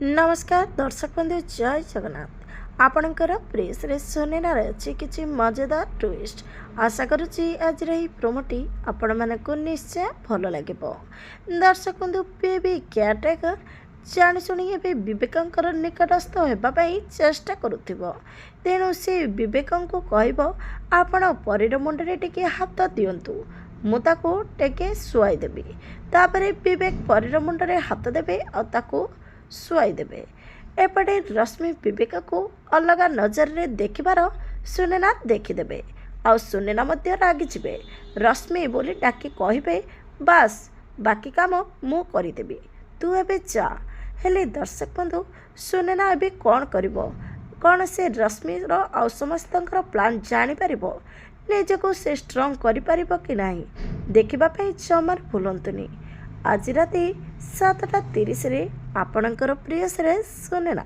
नमस्कार दर्शक बंधु जय जगन्नाथ आपणकर प्रेस रे सुनेनार अच्छी किसी मजेदार ट्विस्ट आशा करुच्ची आज प्रोमोटी आपण मानक निश्चय भल लगे। दर्शक बंधु बेबी केयरटेकर जाशुणी एवं निकटस्थ होगापी चेष्टा करुथिबो। तेणु से विवेक को कहब आपण परीर मुंडे टिके हाथ दिंतु मु ताको टेके शुआई देबी। तापरे विवेक परीर मुंडे हाथ देबे और ताको शुआई देबे। एपटे रश्मि विवेक को अलग नजर रे देखिबार सुनेना देखिदेबे आ सुनेना मध्य रागिजिबे। रश्मि बोली डाकी कहिबे बास बाकी काम मु करिदेबी तू एबे जा। हेले दर्शक बंधु सुनेना एबे कौन करिवो कौन से रश्मि रो आ समस्तंकर प्लान जानि परिबो निजको से स्ट्रॉंग करि परिबो कि नाही देखिबा पई जमार भूलंतुनी। आज राति 7:30 रे आपणकर प्रिय सुनेना।